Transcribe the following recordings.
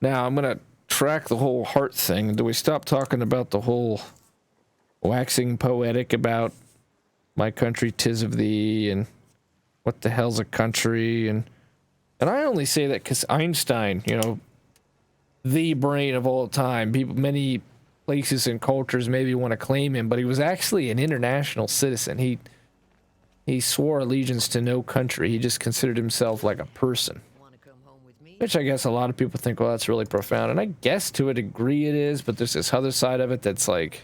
Now I'm gonna track the whole heart thing. Do we stop talking about the whole waxing poetic about my country 'tis of thee and what the hell's a country? And I only say that because Einstein, you know, the brain of all time, people, many places and cultures maybe want to claim him, but he was actually an international citizen. He swore allegiance to no country. He just considered himself like a person. Which I guess a lot of people think, well, that's really profound. And I guess to a degree it is, but there's this other side of it that's like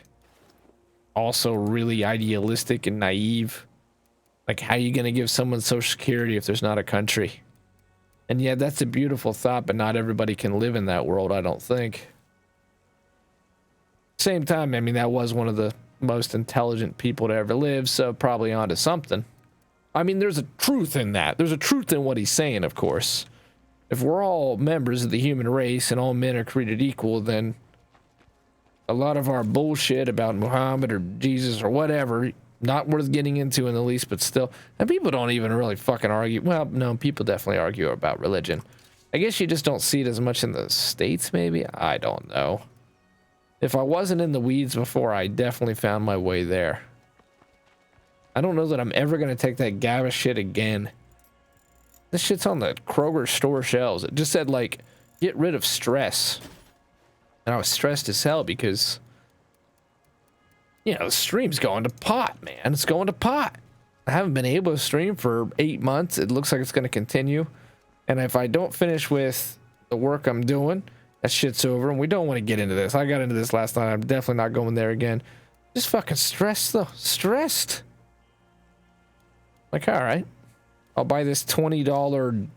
also really idealistic and naive. Like, how are you going to give someone Social Security if there's not a country? And yeah, that's a beautiful thought, but not everybody can live in that world, I don't think. Same time, I mean, that was one of the most intelligent people to ever live, so probably onto something. I mean, there's a truth in that. There's a truth in what he's saying, of course. If we're all members of the human race and all men are created equal, then a lot of our bullshit about Muhammad or Jesus or whatever, not worth getting into in the least, but still. And people don't even really fucking argue. Well, no, people definitely argue about religion. I guess you just don't see it as much in the States, maybe? I don't know. If I wasn't in the weeds before, I definitely found my way there. I don't know that I'm ever going to take that GABA shit again. This shit's on the Kroger store shelves. It just said, like, get rid of stress. And I was stressed as hell because, you know, the stream's going to pot, man. It's going to pot. I haven't been able to stream for 8 months. It looks like it's going to continue. And if I don't finish with the work I'm doing, that shit's over. And we don't want to get into this. I got into this last night. I'm definitely not going there again. Just fucking stressed, though. Stressed. Like, all right. I'll buy this $20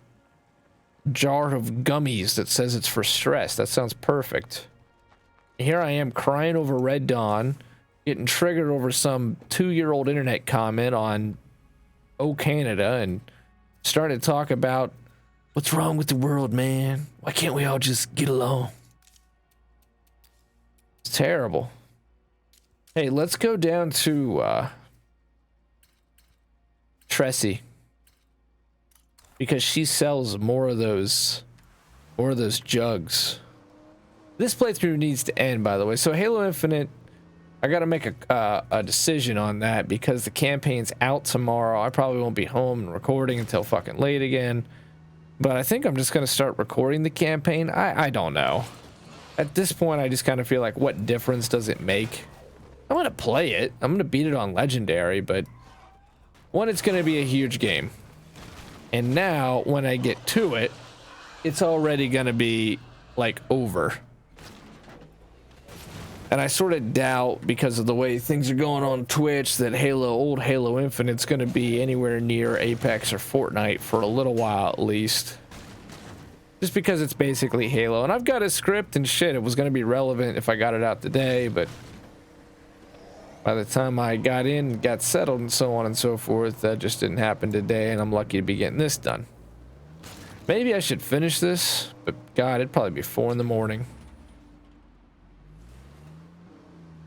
jar of gummies that says it's for stress. That sounds perfect. Here I am crying over Red Dawn, getting triggered over some 2-year-old internet comment on Oh Canada, and starting to talk about what's wrong with the world, man. Why can't we all just get along? It's terrible. Hey, let's go down to Tressie, because she sells more of those jugs. This playthrough needs to end, by the way. So Halo Infinite, I gotta make a decision on that because the campaign's out tomorrow. I probably won't be home and recording until fucking late again. But I think I'm just gonna start recording the campaign. I don't know. At this point, I just kind of feel like, what difference does it make? I'm gonna play it. I'm gonna beat it on Legendary, but one, it's gonna be a huge game. And now, when I get to it, it's already gonna be, like, over. And I sort of doubt, because of the way things are going on Twitch, that old Halo Infinite's gonna be anywhere near Apex or Fortnite for a little while at least. Just because it's basically Halo. And I've got a script and shit. It was gonna be relevant if I got it out today, but by the time I got in, got settled, and so on and so forth, that just didn't happen today, and I'm lucky to be getting this done. Maybe I should finish this, but God, it'd probably be 4 in the morning.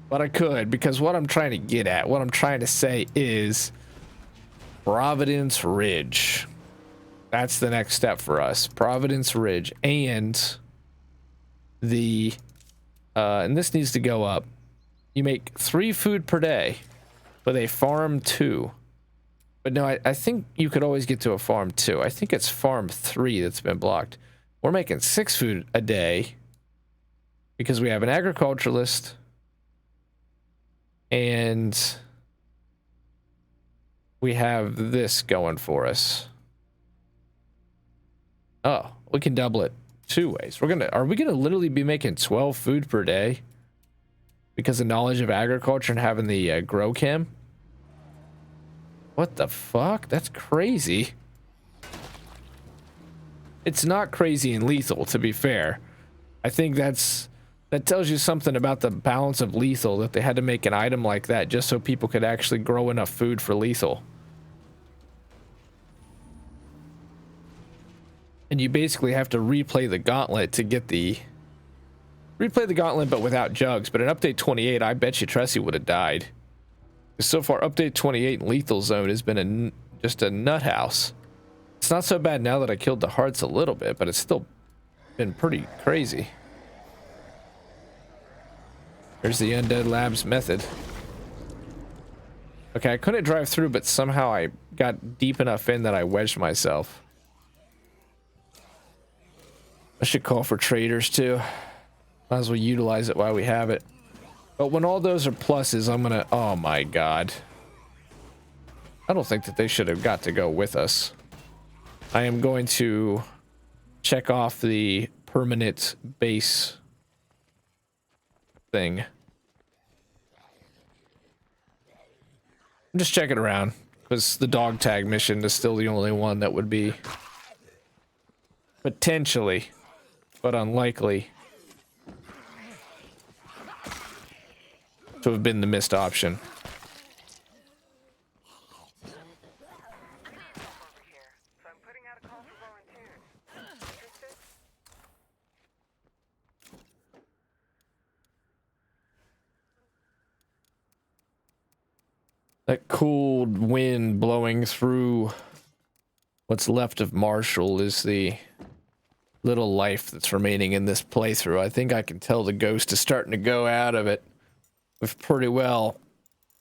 But I could, because what I'm trying to get at, what I'm trying to say is Providence Ridge. That's the next step for us. Providence Ridge. And the, and this needs to go up. You make 3 food per day, but they farm 2. But no, I think you could always get to a farm 2. I think it's farm 3 that's been blocked. We're making 6 food a day because we have an agriculturalist and we have this going for us. Oh, we can double it 2 ways. Are we gonna literally be making 12 food per day? Because of knowledge of agriculture and having the grow chem? What the fuck? That's crazy. It's not crazy and lethal, to be fair. I think that tells you something about the balance of lethal, that they had to make an item like that just so people could actually grow enough food for lethal. And you basically have to replay the gauntlet to get the... Replay the gauntlet, but without jugs. But in Update 28, I bet you Tressie would have died. So far, Update 28 in Lethal Zone has been just a nut house. It's not so bad now that I killed the hearts a little bit, but it's still been pretty crazy. There's the Undead Labs method. Okay, I couldn't drive through, but somehow I got deep enough in that I wedged myself. I should call for traders too. Might as well utilize it while we have it. But when all those are pluses, I'm gonna... Oh my god. I don't think that they should have got to go with us. I am going to check off the permanent base thing. I'm just checking around, because the dog tag mission is still the only one that would be potentially, but unlikely, to have been the missed option. That cold wind blowing through what's left of Marshall is the little life that's remaining in this playthrough. I think I can tell the ghost is starting to go out of it. We've pretty well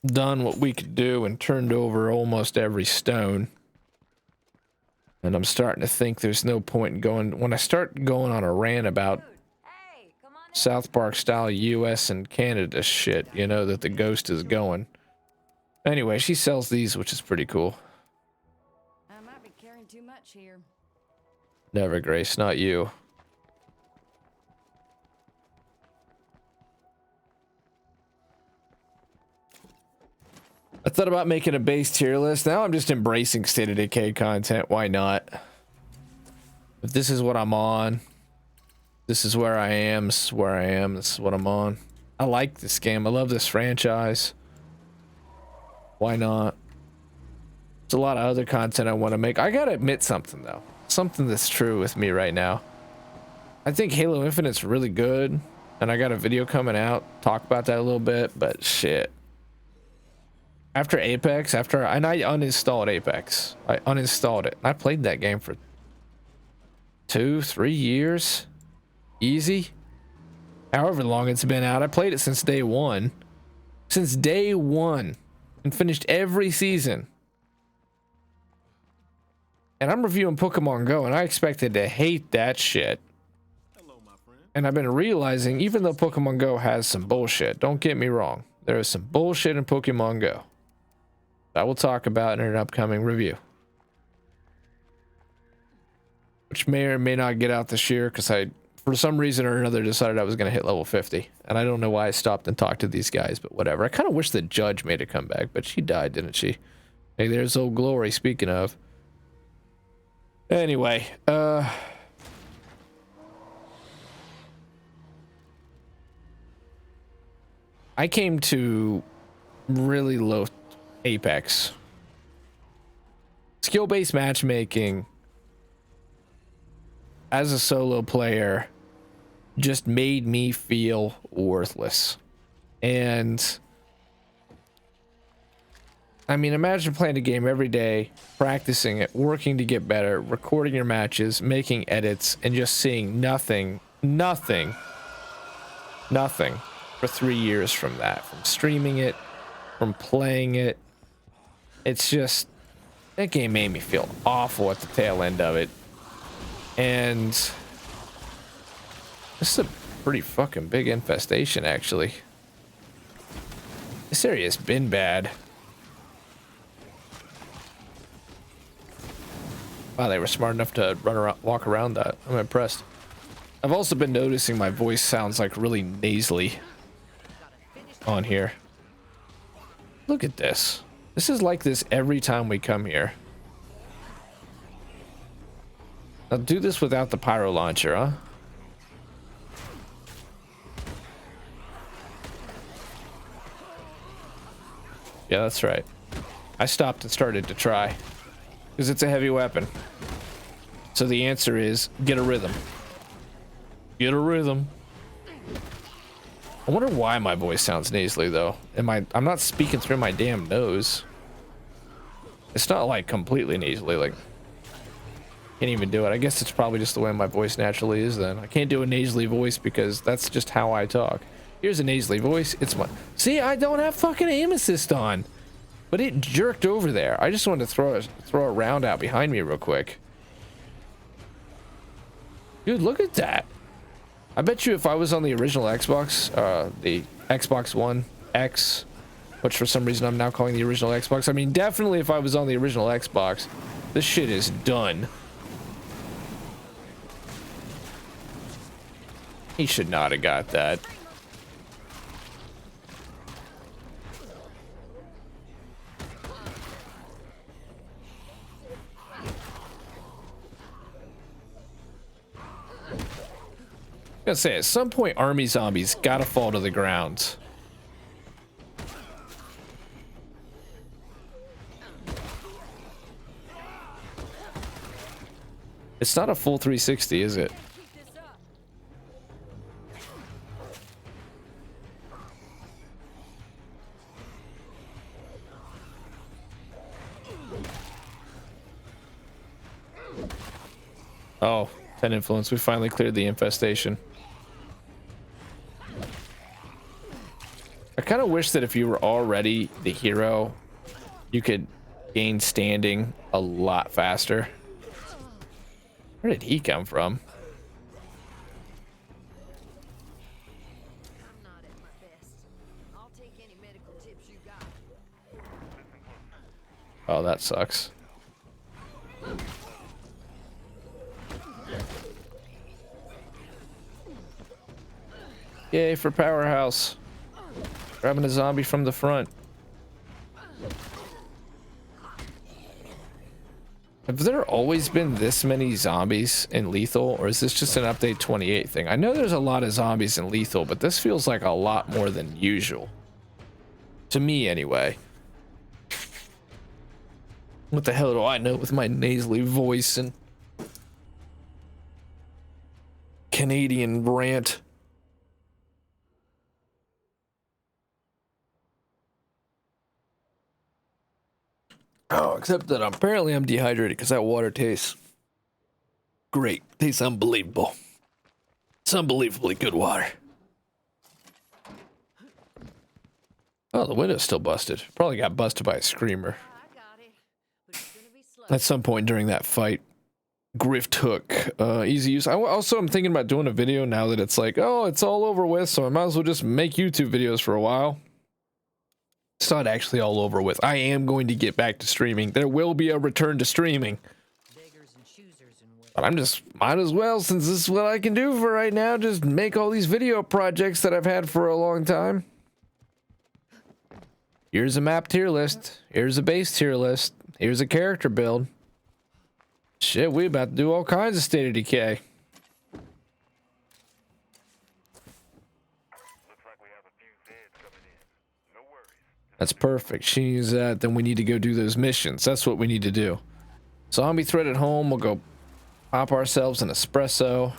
done what we could do and turned over almost every stone. And I'm starting to think there's no point in going... When I start going on a rant about South Park style US and Canada shit, you know that the ghost is going. Anyway, she sells these, which is pretty cool. I might be carrying too much here. Never, Grace, not you. I thought about making a base tier list. Now I'm just embracing State of Decay content. Why not? If this is what I'm on, this is where I am, this is where I am, this is what I'm on. I like this game. I love this franchise. Why not? There's a lot of other content I want to make. I gotta admit something, though. Something that's true with me right now. I think Halo Infinite's really good, and I got a video coming out. Talk about that a little bit, but shit. After Apex, and I uninstalled Apex. I uninstalled it. I played that game for 2-3 years. Easy. However long it's been out. I played it since day one. Since day one. And finished every season. And I'm reviewing Pokemon Go, and I expected to hate that shit. Hello, my friend. And I've been realizing, even though Pokemon Go has some bullshit, don't get me wrong, there is some bullshit in Pokemon Go that I will talk about in an upcoming review. Which may or may not get out this year, because I, for some reason or another, decided I was going to hit level 50. And I don't know why I stopped and talked to these guys, but whatever. I kind of wish the Judge made a comeback, but she died, didn't she? Hey, there's Old Glory, speaking of. Anyway, I came to really low Apex. Skill-based matchmaking as a solo player just made me feel worthless. And I mean, imagine playing a game every day, practicing it, working to get better, recording your matches, making edits, and just seeing nothing for 3 years from that. From streaming it, from playing it. It's just, that game made me feel awful at the tail end of it. And this is a pretty fucking big infestation, actually. This area has been bad. Wow, they were smart enough to run around, walk around that. I'm impressed. I've also been noticing my voice sounds like really nasally on here. Look at this. This is like this every time we come here. I'll do this without the pyro launcher, huh? Yeah, that's right. I stopped and started to try. Because it's a heavy weapon. So the answer is, get a rhythm. Get a rhythm. I wonder why my voice sounds nasally, though. I'm not speaking through my damn nose. It's not, like, completely nasally, like... Can't even do it. I guess it's probably just the way my voice naturally is then. I can't do a nasally voice because that's just how I talk. Here's a nasally voice. It's my... See, I don't have fucking aim assist on. But it jerked over there. I just wanted to throw a round out behind me real quick. Dude, look at that. I bet you if I was on the original Xbox, the Xbox One X, which for some reason I'm now calling the original Xbox. I mean, definitely if I was on the original Xbox, this shit is done. He should not have got that. I gotta say, at some point, army zombies gotta fall to the ground. It's not a full 360, is it? Oh, 10 influence. We finally cleared the infestation. I kind of wish that if you were already the hero, you could gain standing a lot faster. Where did he come from? I'm not at my best. I'll take any medical tips you got. Oh, that sucks. Yay for Powerhouse. Grabbing a zombie from the front. Have there always been this many zombies in Lethal, or is this just an update 28 thing? I know there's a lot of zombies in Lethal, but this feels like a lot more than usual. To me, anyway. What the hell do I know with my nasally voice and Canadian rant? Oh, except that apparently I'm dehydrated because that water tastes great. Tastes unbelievable. It's unbelievably good water. Oh, the window's still busted. Probably got busted by a screamer. I got it. But it's gonna be slow. At some point during that fight. Grift hook. Easy use. I'm thinking about doing a video now that it's like, oh, it's all over with, so I might as well just make YouTube videos for a while. It's not actually all over with. I am going to get back to streaming. There will be a return to streaming. But I'm just, might as well, since this is what I can do for right now, just make all these video projects that I've had for a long time. Here's a map tier list. Here's a base tier list. Here's a character build. Shit, we about to do all kinds of State of Decay. That's perfect. She needs that. Then we need to go do those missions. That's what we need to do. Zombie threat at home. We'll go pop ourselves an espresso. A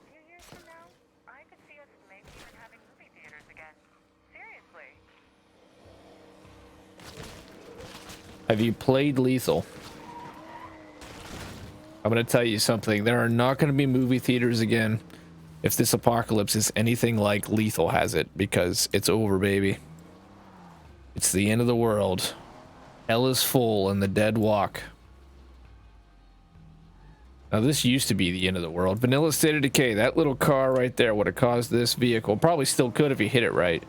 few years from now, I could see us maybe even having movie theaters again. Seriously. Have you played Lethal? I'm going to tell you something. There are not going to be movie theaters again if this apocalypse is anything like Lethal has it, because it's over, baby. It's the end of the world. Hell is full and the dead walk. Now, this used to be the end of the world. Vanilla State of Decay. That little car right there would have caused this vehicle, probably still could if you hit it right,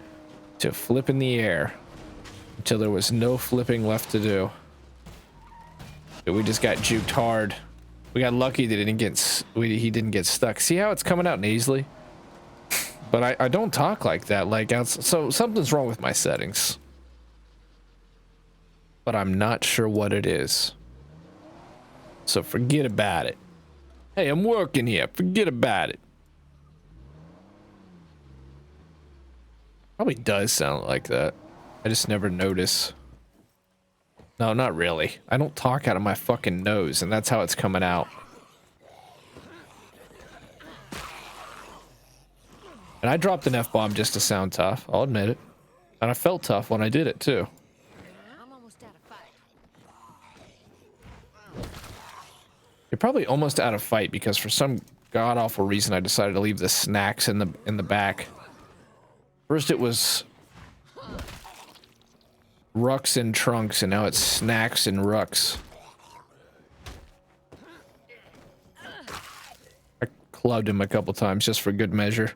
to flip in the air until there was no flipping left to do. But we just got juked hard. We got lucky that he didn't get stuck. See how it's coming out nasally? But I don't talk like that. So something's wrong with my settings. But I'm not sure what it is. So forget about it. Hey, I'm working here. Forget about it. Probably does sound like that. I just never notice. No, not really. I don't talk out of my fucking nose, and that's how it's coming out. And I dropped an F-bomb just to sound tough. I'll admit it. And I felt tough when I did it, too. I'm almost out of fight. You're probably almost out of fight because for some god awful reason I decided to leave the snacks in the back. First it was rucks and trunks, and now it's snacks and rucks. I clubbed him a couple times just for good measure,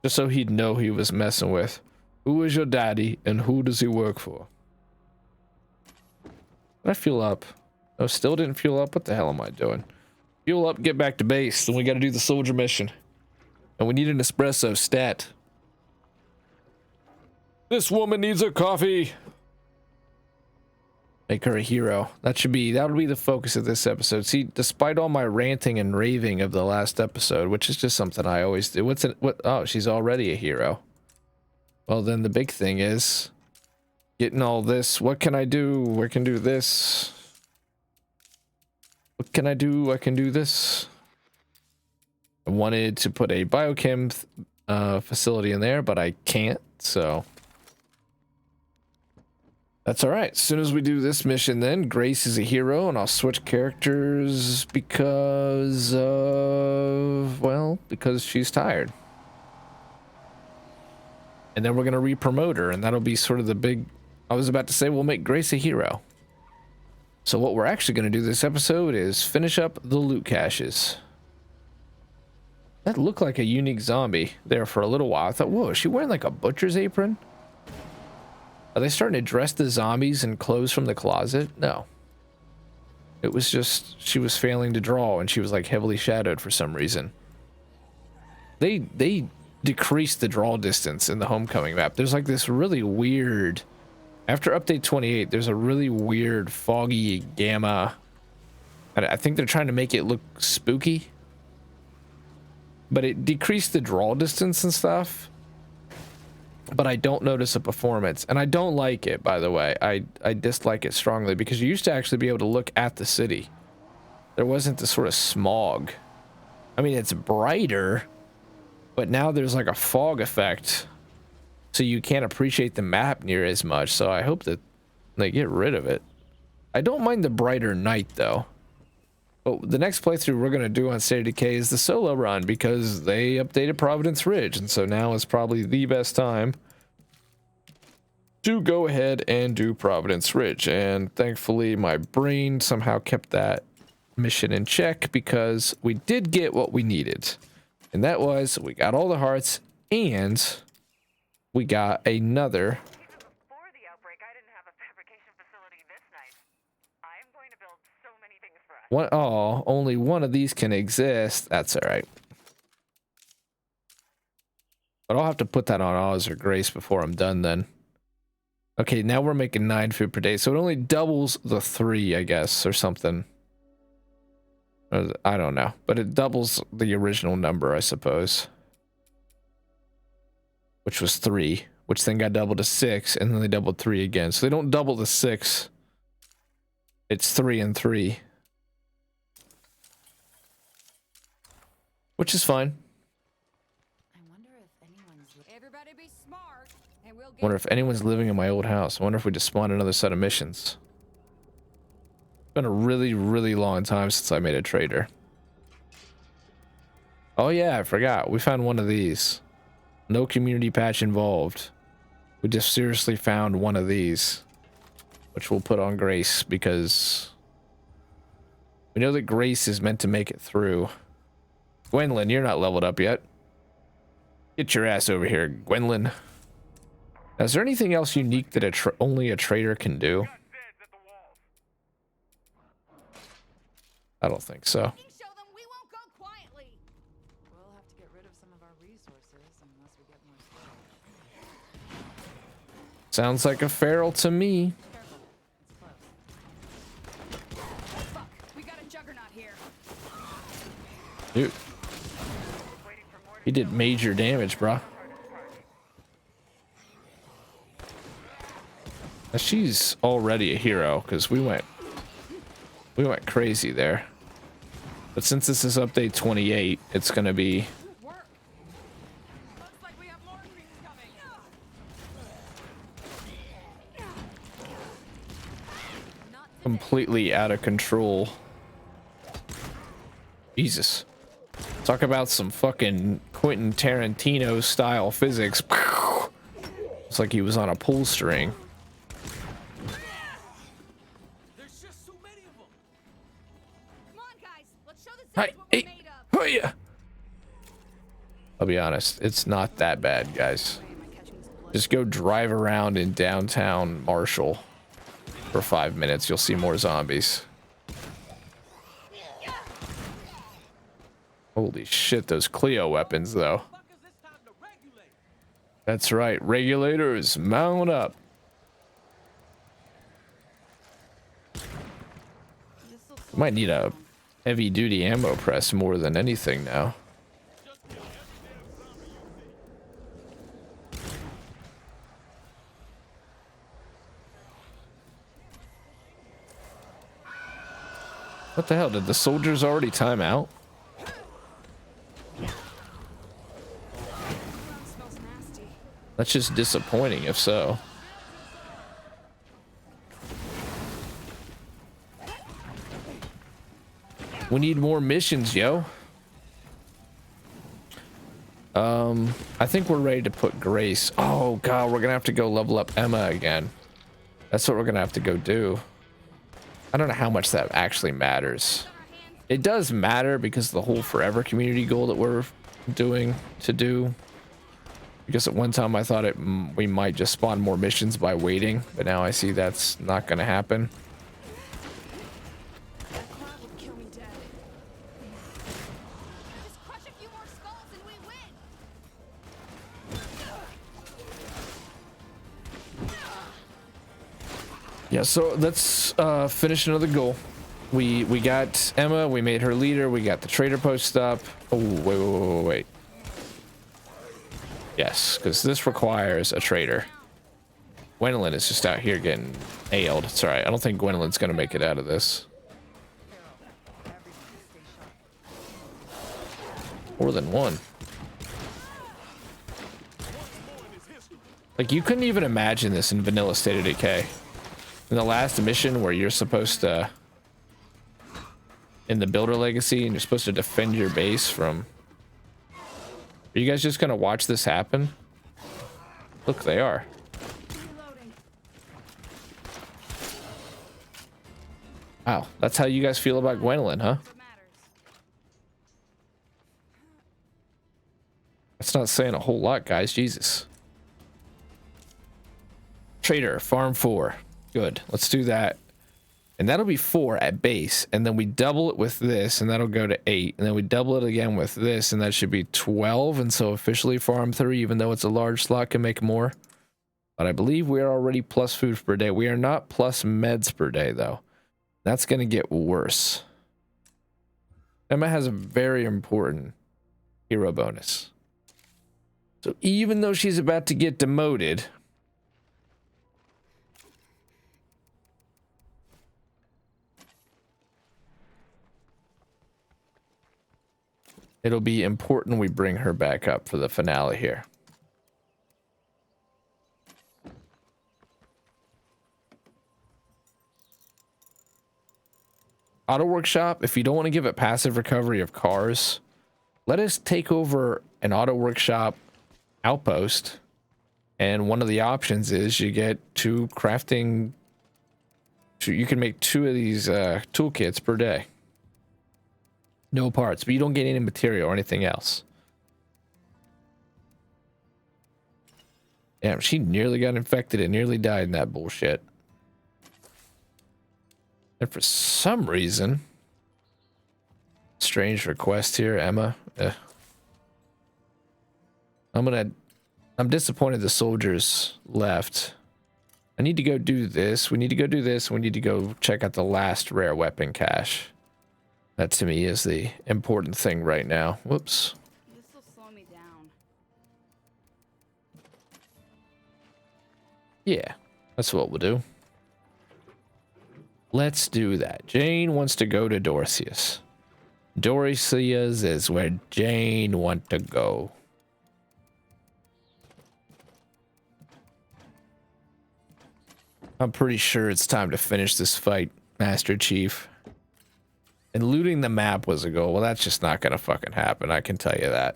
just so he'd know he was messing with. Who is your daddy and who does he work for? Did I fuel up? Oh, still didn't fuel up. What the hell am I doing? Fuel up, get back to base. Then we got to do the soldier mission, and we need an espresso stat. This woman needs a coffee. Make her a hero. That'll be the focus of this episode. See, despite all my ranting and raving of the last episode, which is just something I always do. Oh, she's already a hero. Well, then the big thing is getting all this. What can I do? I can do this. What can I do? I can do this. I wanted to put a biochem facility in there, but I can't, so that's all right. As soon as we do this mission, then Grace is a hero, and I'll switch characters because because she's tired. And then we're going to re-promote her, and that'll be sort of the big... I was about to say we'll make Grace a hero. So what we're actually going to do this episode is finish up the loot caches. That looked like a unique zombie there for a little while. I thought, whoa, is she wearing like a butcher's apron? Are they starting to dress the zombies in clothes from the closet? No. It was just, she was failing to draw, and she was like heavily shadowed for some reason. They decreased the draw distance in the homecoming map. There's like this really weird, after update 28, there's a really weird foggy gamma. I think they're trying to make it look spooky, but it decreased the draw distance and stuff. But I don't notice a performance, and I don't like it, by the way. I dislike it strongly because you used to actually be able to look at the city. There wasn't this sort of smog. I mean, it's brighter, but now there's like a fog effect, so you can't appreciate the map near as much. So I hope that they get rid of it. I don't mind the brighter night, though. But the next playthrough we're going to do on State of Decay is the solo run, because they updated Providence Ridge, and so now is probably the best time to go ahead and do Providence Ridge. And thankfully my brain somehow kept that mission in check, because we did get what we needed, and that was we got all the hearts, and we got another. Even before the outbreak, I didn't have a fabrication facility this nice. I'm going to build so many things for us. Only one of these can exist. That's all right. But I'll have to put that on Oz or Grace before I'm done then. Okay, now we're making 9 food per day, so it only doubles the 3, I guess, or something. I don't know, but it doubles the original number, I suppose. Which was 3, which then got doubled to 6, and then they doubled 3 again. So they don't double the 6. It's 3 and 3. Which is fine. I wonder if anyone's... Everybody be smart, and we'll get... Wonder if anyone's living in my old house. I wonder if we just spawn another set of missions. It's been a really, really long time since I made a trader. Oh yeah, I forgot. We found one of these. No community patch involved. We just seriously found one of these, which we'll put on Grace, because we know that Grace is meant to make it through. Gwendolyn, you're not leveled up yet. Get your ass over here, Gwendolyn. Now, is there anything else unique that only a trader can do? I don't think so. Show them we won't go quietly. We'll have to get rid of some of our resources unless we get more storage. Sounds like a feral to me. Careful, it's close. Fuck, we got a juggernaut here. Dude, he did major damage, bruh. Now, she's already a hero, because we went crazy there. But since this is update 28, it's gonna be Work. Looks like we have more things coming. completely out of control. Jesus. Talk about some fucking Quentin Tarantino style physics. It's like he was on a pull string. There's just so many of them. Come on, guys. Let's show the Hi, Zeds what we're hey, made of. hiya. I'll be honest, it's not that bad, guys. Wait, am I catching this blood? Just go drive around in downtown Marshall for 5 minutes. You'll see more zombies. Holy shit, those Cleo weapons, though. Fuckers, it's time to regulate. That's right, regulators, mount up. This'll slow Might need me a down. heavy duty ammo press more than anything now. What the hell? Did the soldiers already time out? Ground smells nasty. That's just disappointing if so. We need more missions, yo. I think we're ready to put Grace. Oh god, we're gonna have to go level up Emma again. That's what we're gonna have to go do. I don't know how much that actually matters. It does matter because the whole forever community goal that we're doing to do. Because at one time I thought we might just spawn more missions by waiting, but now I see that's not gonna happen. That cloud would kill me dead. Just crush a few more skulls and we win. Yeah, so let's finish another goal. We got Emma, we made her leader, we got the trader post up. Oh, wait. Yes, because this requires a trader. Gwendolyn is just out here getting nailed. It's alright, I don't think Gwendolyn's gonna make it out of this. More than one. Like, you couldn't even imagine this in vanilla State of Decay. In the last mission where you're supposed to, in the Builder Legacy, and you're supposed to defend your base from... Are you guys just gonna watch this happen? Look, they are. Reloading. Wow, that's how you guys feel about Gwendolyn, huh? What matters. That's not saying a whole lot, guys. Jesus. Trader, farm 4. Good. Let's do that. And that'll be 4 at base. And then we double it with this, and that'll go to 8. And then we double it again with this, and that should be 12. And so officially farm 3, even though it's a large slot, can make more. But I believe we are already plus food per day. We are not plus meds per day, though. That's going to get worse. Emma has a very important hero bonus. So even though she's about to get demoted, it'll be important we bring her back up for the finale here. Auto Workshop, if you don't want to give it passive recovery of cars, let us take over an Auto Workshop outpost. And one of the options is you get 2 crafting. You can make 2 of these toolkits per day. No parts, but you don't get any material or anything else. Damn, she nearly got infected and nearly died in that bullshit. And for some reason, strange request here, Emma. I'm disappointed the soldiers left. I need to go do this. We need to go do this. We need to go check out the last rare weapon cache. That to me is the important thing right now. Whoops. This'll slow me down. Yeah, that's what we'll do. Let's do that. Jane wants to go to Dorcius. Dorcius is where Jane wants to go. I'm pretty sure it's time to finish this fight, Master Chief. And looting the map was a goal. Well, that's just not gonna fucking happen. I can tell you that.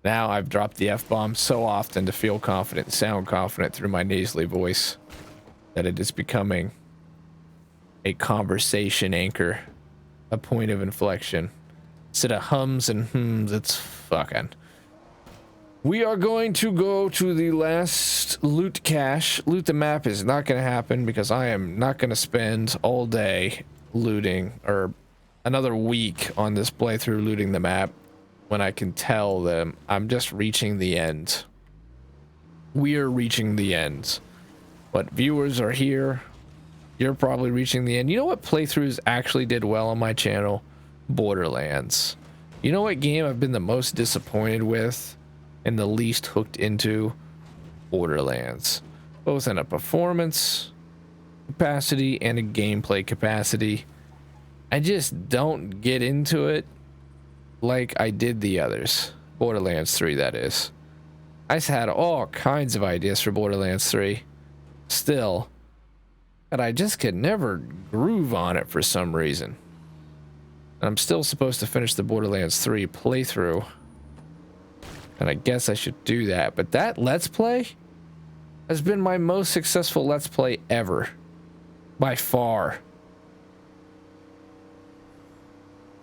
Now I've dropped the F-bomb so often to feel confident, sound confident through my nasally voice that it is becoming a conversation anchor, a point of inflection. Instead of hums and hms, it's fucking. We are going to go to the last loot cache. Loot the map is not going to happen because I am not going to spend all day looting or another week on this playthrough looting the map when I can tell them I'm just reaching the end. We are reaching the end. But viewers are here. You're probably reaching the end. You know what playthroughs actually did well on my channel? Borderlands. You know what game I've been the most disappointed with and the least hooked into? Borderlands. Both in a performance capacity and a gameplay capacity. I just don't get into it like I did the others. Borderlands 3, that is. I just had all kinds of ideas for Borderlands 3. Still. But I just could never groove on it for some reason. I'm still supposed to finish the Borderlands 3 playthrough. And I guess I should do that. But that Let's Play has been my most successful Let's Play ever. By far.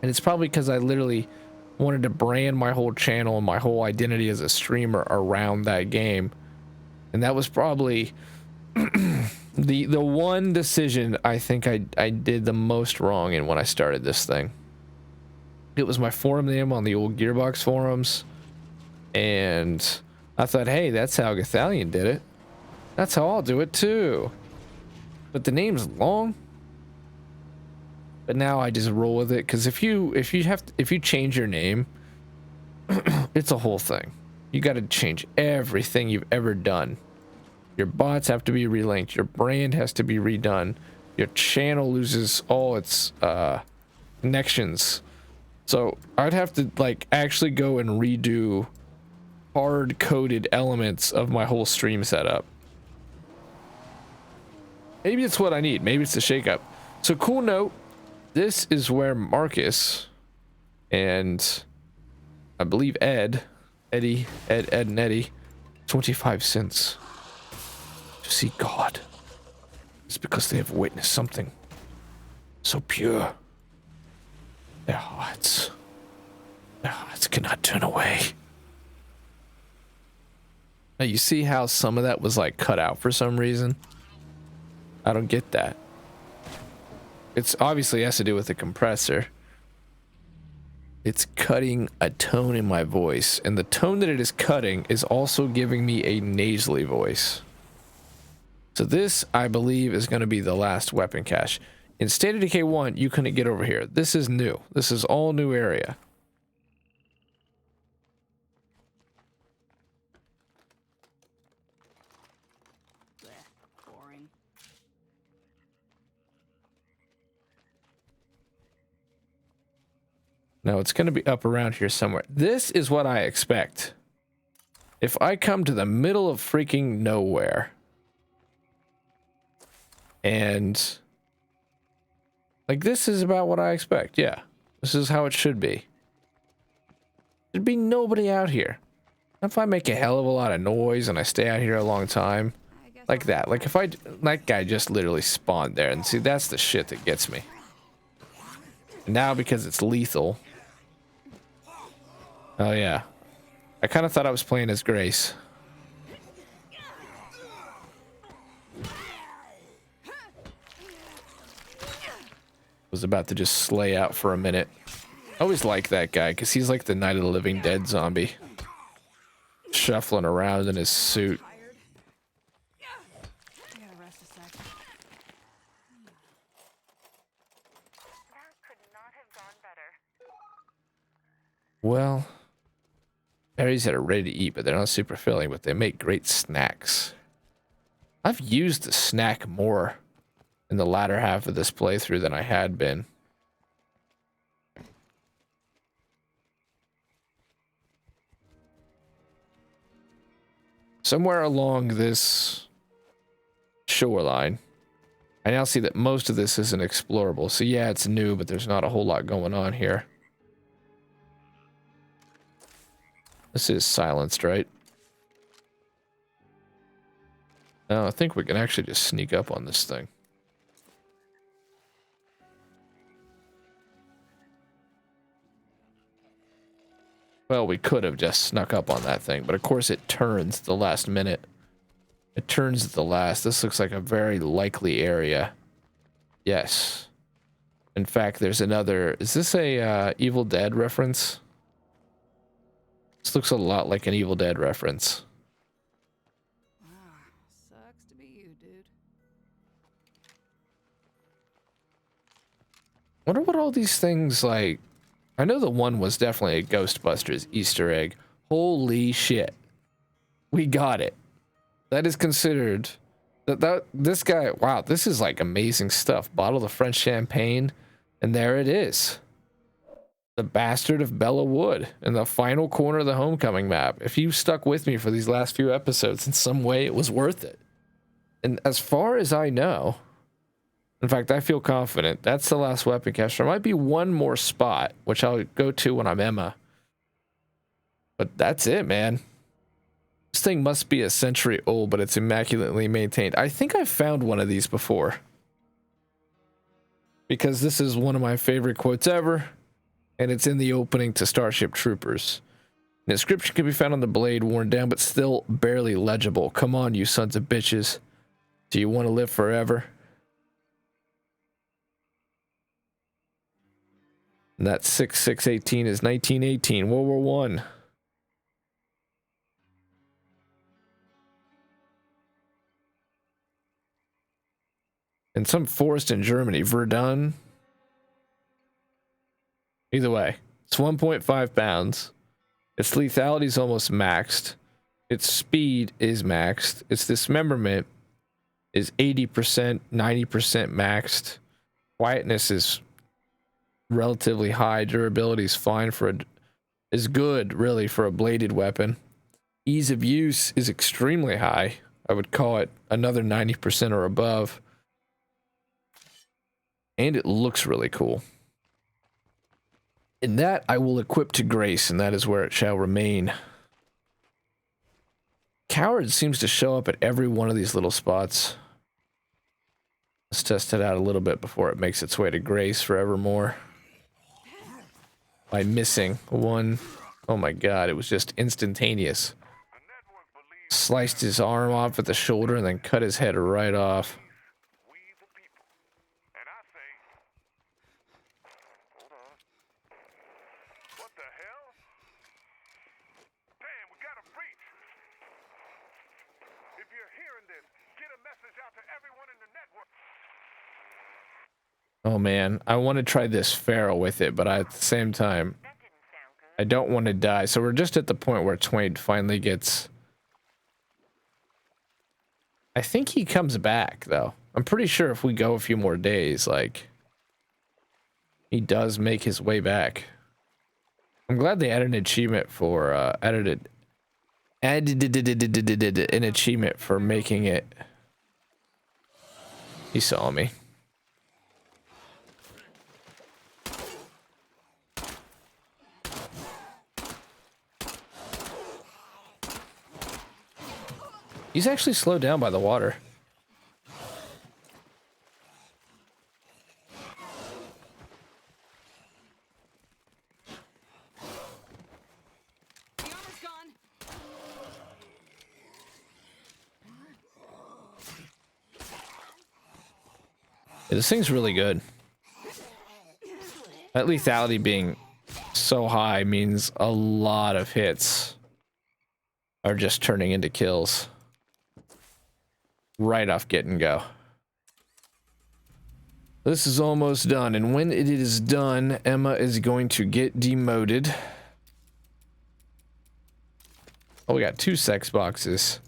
And it's probably because I literally wanted to brand my whole channel and my whole identity as a streamer around that game. And that was probably the one decision I think I did the most wrong in when I started this thing. It was my forum name on the old Gearbox forums. And I thought, hey, that's how Gathalion did it. That's how I'll do it too. But the name's long. But now I just roll with it because if you change your name, it's a whole thing. You got to change everything you've ever done. Your bots have to be relinked. Your brand has to be redone. Your channel loses all its connections. So I'd have to like actually go and redo hard-coded elements of my whole stream setup. Maybe it's what I need. Maybe it's a shakeup. So cool note. This is where Marcus and I believe Ed and Eddie, 25 cents to see God. It's because they have witnessed something so pure. Their hearts cannot turn away. Now you see how some of that was like cut out for some reason? I don't get that. It's obviously has to do with the compressor. It's cutting a tone in my voice, and the tone that it is cutting is also giving me a nasally voice. So this, I believe, is going to be the last weapon cache. In State of Decay 1, you couldn't get over here. This is new. This is all new area. Boring. No, it's going to be up around here somewhere. This is what I expect. If I come to the middle of freaking nowhere and like this is about what I expect. Yeah, this is how it should be. There'd be nobody out here. If I make a hell of a lot of noise and I stay out here a long time like that, like if that guy just literally spawned there, and see, that's the shit that gets me. Now because it's lethal. Oh yeah. I kind of thought I was playing as Grace. Was about to just slay out for a minute. I always like that guy because he's like the Night of the Living Dead zombie. Shuffling around in his suit. Well, berries that are ready to eat, but they're not super filling, but they make great snacks. I've used the snack more in the latter half of this playthrough than I had been. Somewhere along this shoreline, I now see that most of this isn't explorable. So yeah, it's new, but there's not a whole lot going on here. This is silenced, right? No, I think we can actually just sneak up on this thing. Well, we could have just snuck up on that thing, but of course it turns the last minute. It turns at the last. This looks like a very likely area. Yes. In fact, there's another... Is this a Evil Dead reference? This looks a lot like an Evil Dead reference. Sucks to be you, dude. Wonder what all these things like... I know the one was definitely a Ghostbusters Easter egg. Holy shit. We got it. That is considered... This guy... Wow, this is like amazing stuff. Bottle of French champagne. And there it is. The Bastard of Bella Wood in the final corner of the Homecoming map. If you stuck with me for these last few episodes in some way, it was worth it. And as far as I know... In fact, I feel confident. That's the last weapon cache. There might be one more spot, which I'll go to when I'm Emma. But that's it, man. This thing must be a century old, but it's immaculately maintained. I think I've found one of these before. Because this is one of my favorite quotes ever. And it's in the opening to Starship Troopers. An inscription can be found on the blade, worn down, but still barely legible. Come on, you sons of bitches. Do you want to live forever? And that 6618 is 1918, World War One. In some forest in Germany, Verdun. Either way, it's 1.5 pounds. Its lethality is almost maxed. Its speed is maxed. Its dismemberment is 80%, 90% maxed. Quietness is relatively high. Durability is fine for is good really for a bladed weapon. Ease of use is extremely high. I would call it another 90% or above. And it looks really cool. And that I will equip to Grace, and that is where it shall remain. Coward seems to show up at every one of these little spots. Let's test it out a little bit before it makes its way to Grace forevermore. By missing one. Oh my god, it was just instantaneous. Sliced his arm off at the shoulder and then cut his head right off. Oh man, I want to try this Pharaoh with it, but at the same time, I don't want to die. So we're just at the point where Twain finally gets... I think he comes back, though. I'm pretty sure if we go a few more days, like... He does make his way back. I'm glad they added an achievement for, added an achievement for making it... He saw me. He's actually slowed down by the water. The armor's gone. Yeah, this thing's really good. That lethality being so high means a lot of hits are just turning into kills. Right off get and go. This is almost done, and when it is done, Emma is going to get demoted. Oh, we got 2 sex boxes.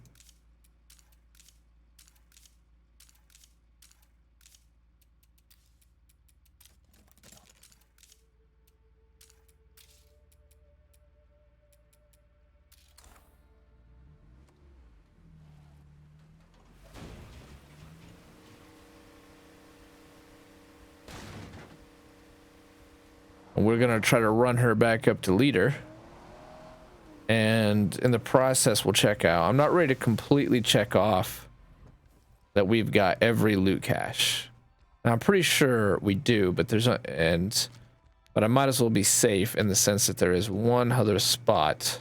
We're gonna try to run her back up to leader. And in the process, we'll check out. I'm not ready to completely check off that we've got every loot cache. Now, I'm pretty sure we do, but there's but I might as well be safe in the sense that there is one other spot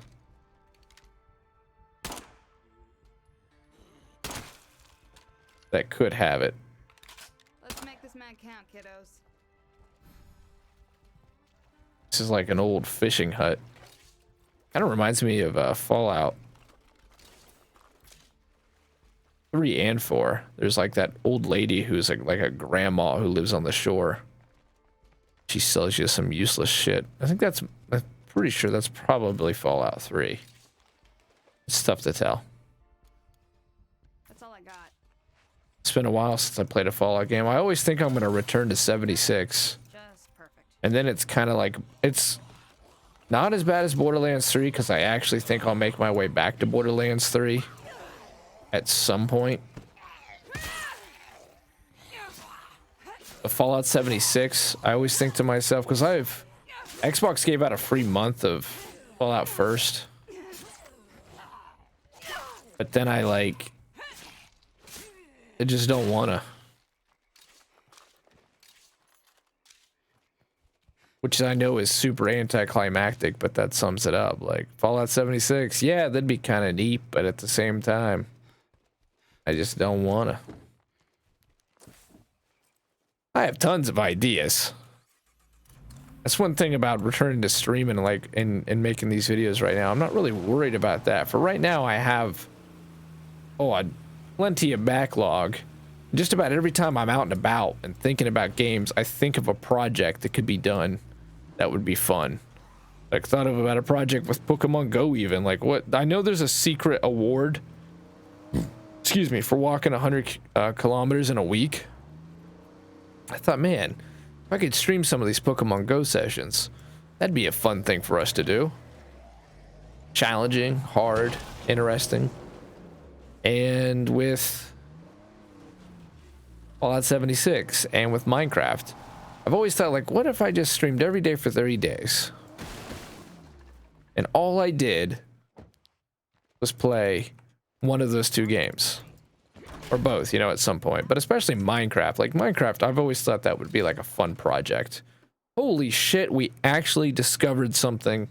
that could have it. Let's make this man count, kiddos. This is like an old fishing hut. Kind of reminds me of Fallout 3 and 4. There's like that old lady who's like a grandma who lives on the shore. She sells you some useless shit. I'm pretty sure that's probably Fallout 3. It's tough to tell. That's all I got. It's been a while since I played a Fallout game. I always think I'm going to return to 76. Just perfect. And then it's kind of like, it's not as bad as Borderlands 3 because I actually think I'll make my way back to Borderlands 3 at some point. The Fallout 76, I always think to myself, because Xbox gave out a free month of Fallout First. But then I just don't wanna. Which I know is super anticlimactic, but that sums it up. Like, Fallout 76, yeah, that'd be kind of neat, but at the same time, I just don't wanna. I have tons of ideas. That's one thing about returning to streaming and making these videos right now. I'm not really worried about that. For right now, I have plenty of backlog. Just about every time I'm out and about and thinking about games, I think of a project that could be done that would be fun. Like, thought of about a project with Pokemon Go even. Like, what? I know there's a secret award, excuse me, for walking 100 kilometers in a week. I thought, man, if I could stream some of these Pokemon Go sessions, that'd be a fun thing for us to do. Challenging, hard, interesting. And with Fallout 76 and with Minecraft, I've always thought, like, what if I just streamed every day for 30 days? And all I did was play one of those two games. Or both, at some point. But especially Minecraft. Like, Minecraft, I've always thought that would be like a fun project. Holy shit, we actually discovered something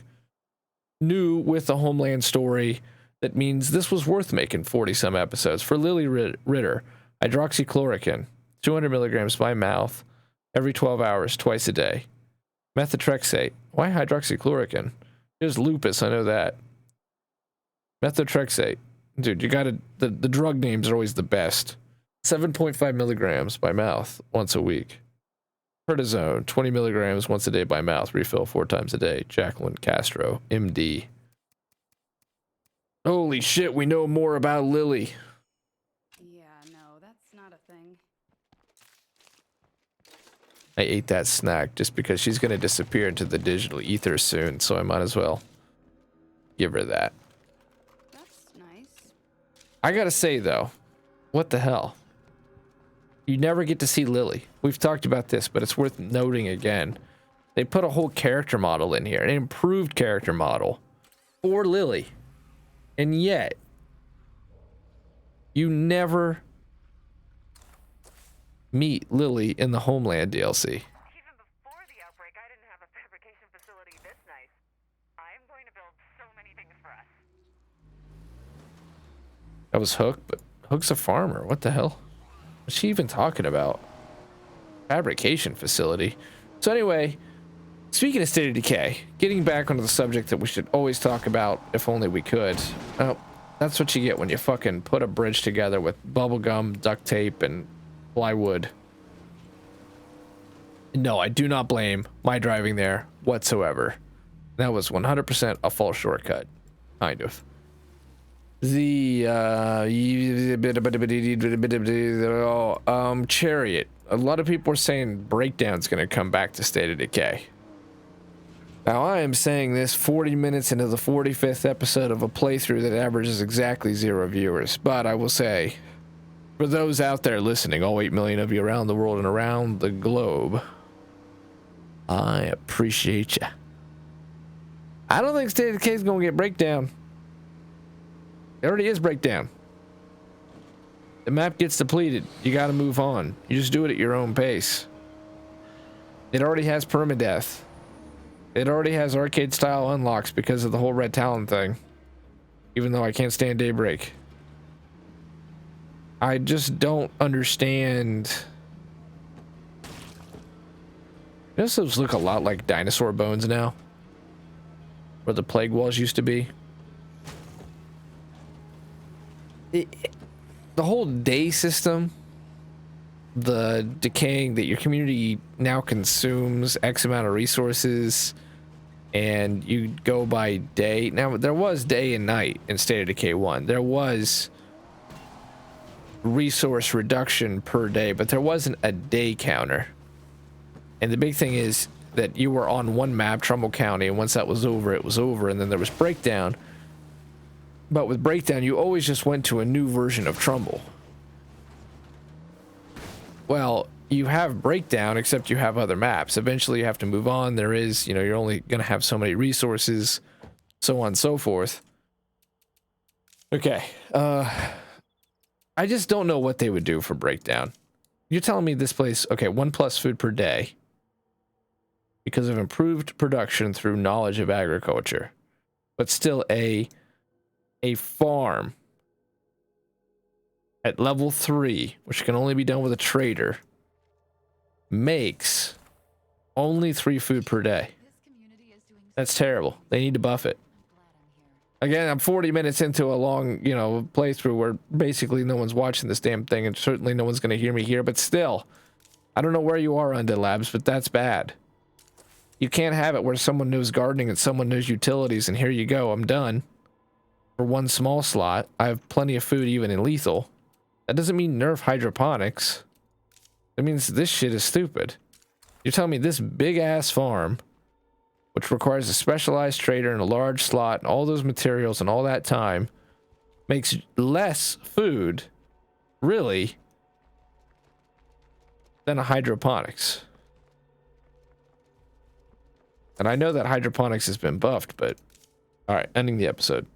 new with the Homeland story that means this was worth making 40-some episodes. For Lily Ritter, hydroxychloroquine, 200 milligrams by mouth, every 12 hours, twice a day. Methotrexate. Why hydroxychloroquine? There's lupus, I know that. Methotrexate. Dude, you gotta, the drug names are always the best. 7.5 milligrams by mouth once a week. Prednisone, 20 milligrams once a day by mouth, refill 4 times a day. Jacqueline Castro, MD. Holy shit, we know more about Lily. Yeah, no, that's not a thing. I ate that snack just because she's gonna disappear into the digital ether soon, so I might as well give her that. I gotta say though, what the hell? You never get to see Lily. We've talked about this, but it's worth noting again. They put a whole character model in here, an improved character model for Lily. And yet, you never meet Lily in the Homeland DLC. Even before the outbreak, I didn't have a fabrication facility this nice. I'm going to build so many things for us. That was Hook, but Hook's a farmer. What the hell? What's she even talking about? Fabrication facility. So anyway, speaking of State of Decay, getting back onto the subject that we should always talk about if only we could. Oh, that's what you get when you fucking put a bridge together with bubblegum, duct tape, and plywood. No, I do not blame my driving there whatsoever. That was 100% a false shortcut. Kind of. The Chariot. A lot of people are saying Breakdown's gonna come back to State of Decay. Now I am saying this 40 minutes into the 45th episode of a playthrough that averages exactly 0 viewers, but I will say, for those out there listening, all 8 million of you around the world and around the globe, I appreciate you. I don't think State of Decay is going to get breakdown. It already is breakdown. The map gets depleted. You got to move on. You just do it at your own pace. It already has permadeath. It already has arcade style unlocks because of the whole Red Talon thing. Even though I can't stand Daybreak. I just don't understand. Those look a lot like dinosaur bones now. Where the plague walls used to be. The whole day system, the decaying that your community now consumes X amount of resources and you go by day. Now, there was day and night in State of Decay 1. There was resource reduction per day, but there wasn't a day counter. And the big thing is that you were on one map, Trumbull County, and once that was over, it was over, and then there was Breakdown. But with Breakdown, you always just went to a new version of Trumbull. Well, you have Breakdown, except you have other maps. Eventually, you have to move on. There is, you know, you're only going to have so many resources, so on and so forth. Okay. I just don't know what they would do for Breakdown. You're telling me this place, okay, 1+ food per day because of improved production through knowledge of agriculture, but still a farm at level 3, which can only be done with a trader, makes only 3 food per day. That's terrible. They need to buff it. Again, I'm 40 minutes into a long, you know, playthrough where basically no one's watching this damn thing, and certainly no one's going to hear me here, but still, I don't know where you are, Undead Labs, but that's bad. You can't have it where someone knows gardening and someone knows utilities, and here you go, I'm done. For one small slot, I have plenty of food even in lethal. That doesn't mean nerf hydroponics. That means this shit is stupid. You're telling me this big-ass farm, which requires a specialized trader and a large slot and all those materials and all that time, makes less food, really, than a hydroponics. And I know that hydroponics has been buffed, but... Alright, ending the episode.